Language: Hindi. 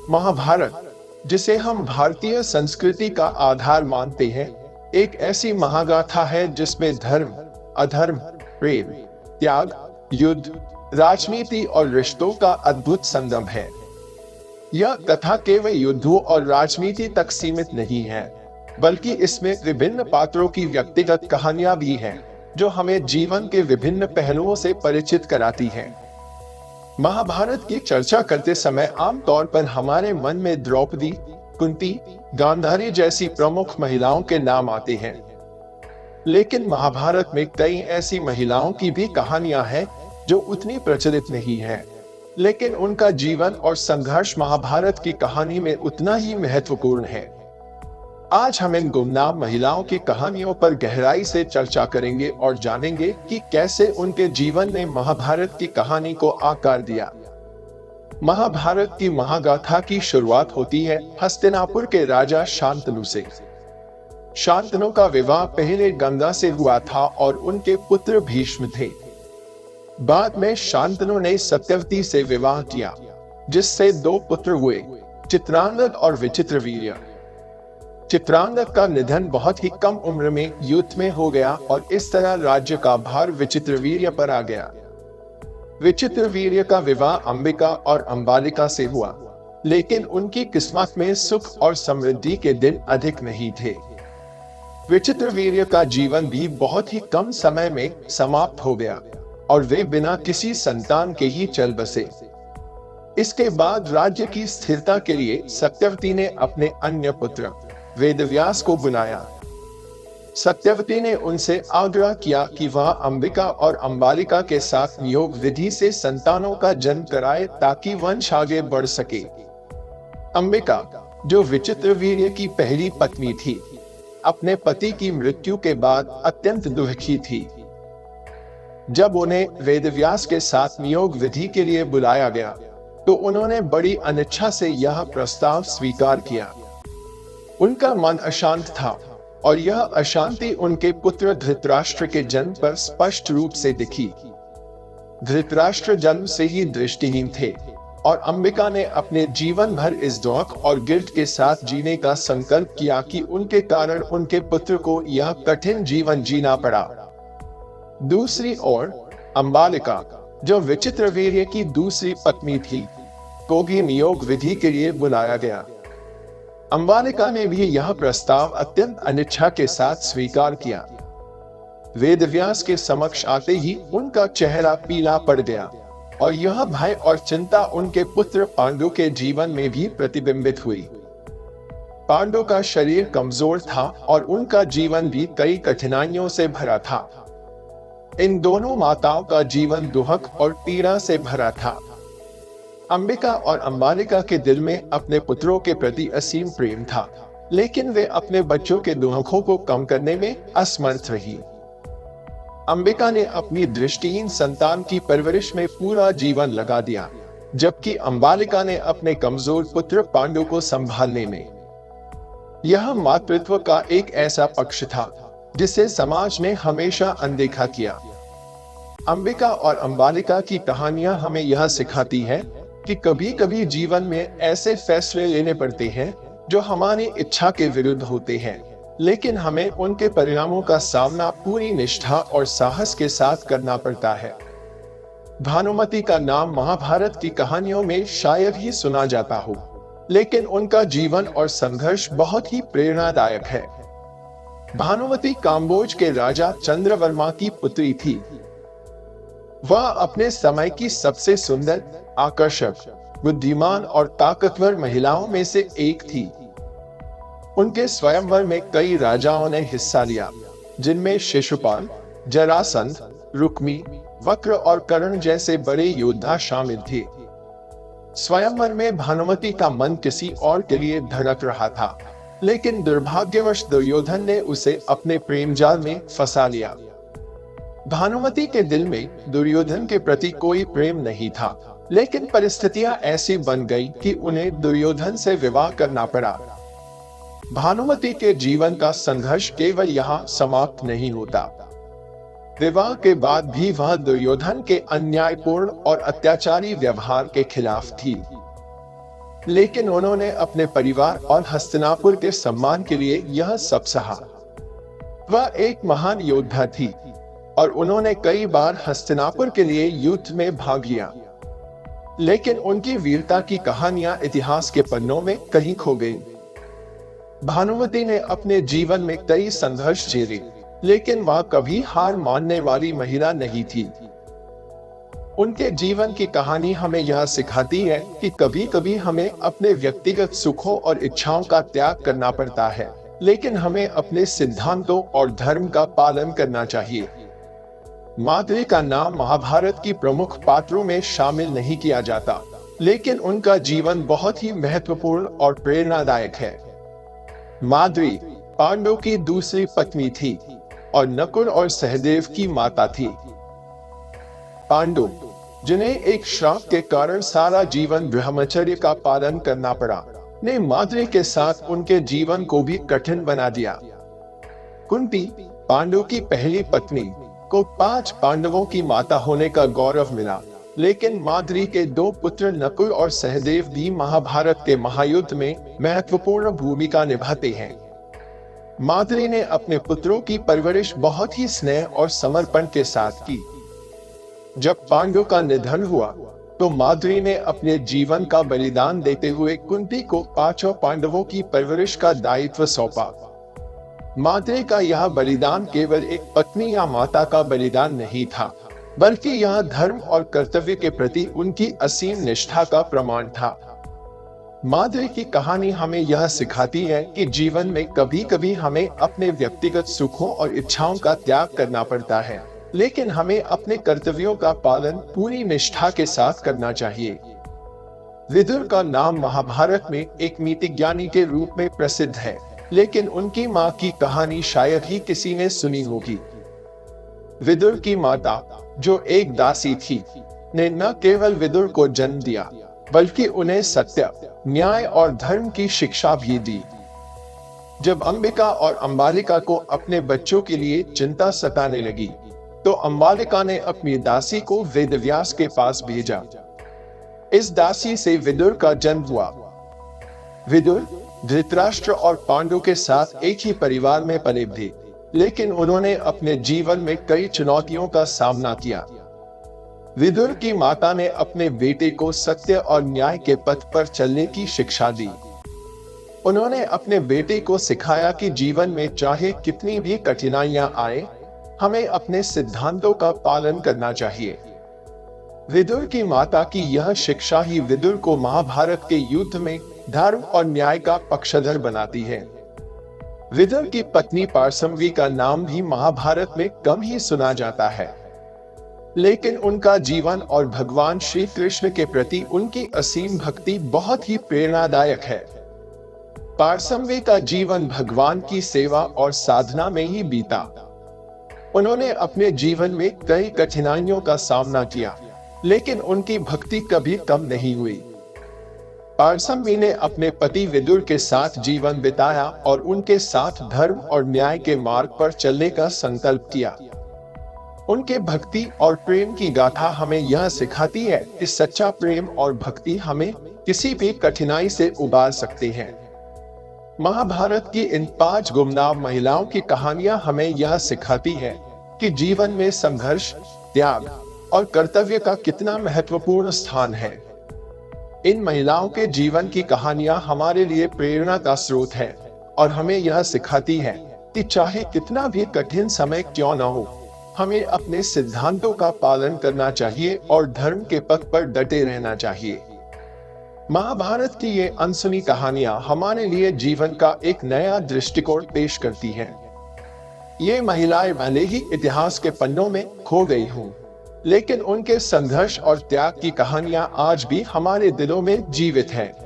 महाभारत, जिसे हम भारतीय संस्कृति का आधार मानते हैं, एक ऐसी महागाथा है जिसमें धर्म, अधर्म, प्रेम, त्याग, युद्ध, राजनीति और रिश्तों का अद्भुत संगम है। यह कथा केवल युद्धों और राजनीति तक सीमित नहीं है, बल्कि इसमें विभिन्न पात्रों की व्यक्तिगत कहानियां भी हैं, जो हमें जीवन के विभिन्न पहलुओं से परिचित कराती हैं। महाभारत की चर्चा करते समय आमतौर पर हमारे मन में द्रौपदी, कुंती, गांधारी जैसी प्रमुख महिलाओं के नाम आते हैं। लेकिन महाभारत में कई ऐसी महिलाओं की भी कहानियां हैं जो उतनी प्रचलित नहीं हैं, लेकिन उनका जीवन और संघर्ष महाभारत की कहानी में उतना ही महत्वपूर्ण है। आज हम इन गुमनाम महिलाओं की कहानियों पर गहराई से चर्चा करेंगे और जानेंगे कि कैसे उनके जीवन ने महाभारत की कहानी को आकार दिया। महाभारत की महागाथा की शुरुआत होती है हस्तिनापुर के राजा शांतनु से। शांतनु का विवाह पहले गंगा से हुआ था और उनके पुत्र भीष्म थे। बाद में शांतनु ने सत्यवती से विवाह किया, जिससे 2 पुत्र हुए, चित्रांगद और विचित्रवीर्य। चित्रांगद का निधन बहुत ही कम उम्र में युद्ध में हो गया और इस तरह राज्य का भार विचित्रवीर्य पर आ गया। विचित्रवीर्य का विवाह अंबिका और अंबालिका से हुआ, लेकिन उनकी किस्मत में सुख और समृद्धि के दिन अधिक नहीं थे। विचित्रवीर्य का जीवन भी बहुत ही कम समय में समाप्त हो गया और वे बिना किसी संतान के ही चल बसे। इसके बाद राज्य की स्थिरता के लिए सत्यवती ने अपने अन्य पुत्र वेदव्यास को बुलाया। सत्यवती ने उनसे आग्रह किया कि वह अंबिका और अंबालिका के साथ नियोग विधि से संतानों का जन्म कराए ताकि वंश आगे बढ़ सके। अंबिका, जो विचित्रवीर्य की पहली पत्नी थी, अपने पति की मृत्यु के बाद अत्यंत दुखी थी। जब उन्हें वेदव्यास के साथ नियोग विधि के लिए बुलाया गया, तो उन्होंने बड़ी अनिच्छा से यह प्रस्ताव स्वीकार किया। उनका मन अशांत था और यह अशांति उनके पुत्र धृतराष्ट्र के जन्म पर स्पष्ट रूप से दिखी। धृतराष्ट्र जन्म से ही दृष्टिहीन थे और अंबिका ने अपने जीवन भर इस दुख और गिल्ट के साथ जीने का संकल्प किया कि उनके कारण उनके पुत्र को यह कठिन जीवन जीना पड़ा। दूसरी ओर अंबालिका, जो विचित्रवीर्य की दूसरी पत्नी थी, को भी नियोग विधि के लिए बुलाया गया। अंबालिका ने भी यह प्रस्ताव अत्यंत अनिच्छा के साथ स्वीकार किया। वेदव्यास के समक्ष आते ही उनका चेहरा पीला पड़ गया और यह भय और चिंता उनके पुत्र पांडु के जीवन में भी प्रतिबिंबित हुई। पांडु का शरीर कमजोर था और उनका जीवन भी कई कठिनाइयों से भरा था। इन दोनों माताओं का जीवन दुख और पीड़ा से भरा था। अंबिका और अंबालिका के दिल में अपने पुत्रों के प्रति असीम प्रेम था, लेकिन वे अपने बच्चों के दुखों को कम करने में असमर्थ रही। अंबिका ने अपनी दृष्टिहीन संतान की परवरिश में पूरा जीवन लगा दिया, जबकि अंबालिका ने अपने कमजोर पुत्र पांडु को संभालने में। यह मातृत्व का एक ऐसा पक्ष था जिसे समाज ने हमेशा अनदेखा किया। अंबिका और अंबालिका की कहानियां हमें यह सिखाती है कि कभी-कभी जीवन में ऐसे फैसले लेने पड़ते हैं जो हमारी इच्छा के विरुद्ध होते हैं, लेकिन हमें उनके परिणामों का सामना पूरी निष्ठा और साहस के साथ करना पड़ता है। भानुमति का नाम महाभारत की कहानियों में शायद ही सुना जाता हो, लेकिन उनका जीवन और संघर्ष बहुत ही प्रेरणादायक है। भानुमति काम्बोज के राजा चंद्रवर्मा की पुत्री थी। वह अपने समय की सबसे सुंदर, आकर्षक, बुद्धिमान और ताकतवर महिलाओं में से एक थी। उनके स्वयंवर में कई राजाओं ने हिस्सा लिया, जिनमें शिशुपाल, जरासंध, रुक्मी, वक्र और कर्ण जैसे बड़े योद्धा शामिल थे। स्वयंवर में भानुमति का मन किसी और के लिए धड़क रहा था, लेकिन दुर्भाग्यवश दुर्योधन ने उसे अपने प्रेम जाल में फंसा लिया। भानुमति के दिल में दुर्योधन के प्रति कोई प्रेम नहीं था, लेकिन परिस्थितियां ऐसी बन गई कि उन्हें दुर्योधन से विवाह करना पड़ा। भानुमति के जीवन का संघर्ष केवल यहाँ समाप्त नहीं होता। विवाह के बाद भी वह दुर्योधन के अन्यायपूर्ण और अत्याचारी व्यवहार के खिलाफ थी। लेकिन उन्होंने अपने परिवार और हस्तिनापुर के सम्मान के लिए यह सब सहा। वह एक महान योद्धा थी और उन्होंने कई बार हस्तिनापुर के लिए युद्ध में भाग लिया, लेकिन उनकी वीरता की कहानियां इतिहास के पन्नों में कहीं खो गई। भानुमति ने अपने जीवन में कई संघर्ष झेले, लेकिन वह कभी हार मानने वाली महिला नहीं थी। उनके जीवन की कहानी हमें यह सिखाती है कि कभी-कभी हमें अपने व्यक्तिगत सुखों और इच्छाओं का त्याग करना पड़ता है, लेकिन हमें अपने सिद्धांतों और धर्म का पालन करना चाहिए। माद्री का नाम महाभारत की प्रमुख पात्रों में शामिल नहीं किया जाता, लेकिन उनका जीवन बहुत ही महत्वपूर्ण और प्रेरणादायक है। माद्री पांडव की दूसरी पत्नी थी और नकुल और सहदेव की माता थी। पांडु, जिन्हें एक श्राप के कारण सारा जीवन ब्रह्मचर्य का पालन करना पड़ा, ने माद्री के साथ उनके जीवन को भी कठिन बना दिया। कुंती, पांडु की पहली पत्नी, को 5 पांडवों की माता होने का गौरव मिला, लेकिन माद्री के 2 पुत्र नकुल और सहदेव भी महाभारत के महायुद्ध में महत्वपूर्ण भूमिका निभाते हैं। माद्री ने अपने पुत्रों की परवरिश बहुत ही स्नेह और समर्पण के साथ की। जब पांडु का निधन हुआ, तो माद्री ने अपने जीवन का बलिदान देते हुए कुंती को 5 पांडवों की परवरिश का दायित्व सौंपा। माद्री का यह बलिदान केवल एक पत्नी या माता का बलिदान नहीं था, बल्कि यह धर्म और कर्तव्य के प्रति उनकी असीम निष्ठा का प्रमाण था। माद्री की कहानी हमें यह सिखाती है कि जीवन में कभी-कभी हमें अपने व्यक्तिगत सुखों और इच्छाओं का त्याग करना पड़ता है, लेकिन हमें अपने कर्तव्यों का पालन पूरी निष्ठा के साथ करना चाहिए। विदुर का नाम महाभारत में एक नीतिज्ञानी के रूप में प्रसिद्ध है, लेकिन उनकी मां की कहानी शायद ही किसी ने सुनी होगी। विदुर की माता, जो एक दासी थी, ने न केवल विदुर को जन्म दिया, बल्कि उन्हें सत्य, न्याय और धर्म की शिक्षा भी दी। जब अंबिका और अंबालिका को अपने बच्चों के लिए चिंता सताने लगी, तो अंबालिका ने अपनी दासी को वेदव्यास के पास भेजा। इस दासी से विदुर का जन्म हुआ। विदुर धृतराष्ट्र और पांडु के साथ एक ही परिवार में पले थे, लेकिन उन्होंने अपने जीवन में कई चुनौतियों का सामना किया। विदुर की माता ने अपने बेटे को सत्य और न्याय के पथ पर चलने की शिक्षा दी। उन्होंने अपने बेटे को सिखाया कि जीवन में चाहे कितनी भी कठिनाइयां आए, हमें अपने सिद्धांतों का पालन करना चाहिए। विदुर की माता की यह शिक्षा ही विदुर को महाभारत के युद्ध में धर्म और न्याय का पक्षधर बनाती है। विदुर की पत्नी पार्समवी का नाम भी महाभारत में कम ही सुना जाता है, लेकिन उनका जीवन और भगवान श्री कृष्ण के प्रति उनकी असीम भक्ति बहुत ही प्रेरणादायक है। पार्समवी का जीवन भगवान की सेवा और साधना में ही बीता। उन्होंने अपने जीवन में कई कठिनाइयों का सामना किया, लेकिन उनकी भक्ति कभी कम नहीं हुई। पार्समवी ने अपने पति विदुर के साथ जीवन बिताया और उनके साथ धर्म और न्याय के मार्ग पर चलने का संकल्प किया। उनके भक्ति और प्रेम की गाथा हमें यह सिखाती है कि सच्चा प्रेम और भक्ति हमें किसी भी कठिनाई से उबार सकते हैं। महाभारत की इन 5 गुमनाम महिलाओं की कहानियां हमें यह सिखाती है कि जीवन में संघर्ष, त्याग और कर्तव्य का कितना महत्वपूर्ण स्थान है। इन महिलाओं के जीवन की कहानियां हमारे लिए प्रेरणा का स्रोत है और हमें यह सिखाती है कि चाहे कितना भी कठिन समय क्यों न हो, हमें अपने सिद्धांतों का पालन करना चाहिए और धर्म के पथ पर डटे रहना चाहिए। महाभारत की ये अनसुनी कहानियां हमारे लिए जीवन का एक नया दृष्टिकोण पेश करती हैं। ये महिलाएं भले ही इतिहास के पन्नों में खो गई हों, लेकिन उनके संघर्ष और त्याग की कहानियां आज भी हमारे दिलों में जीवित हैं।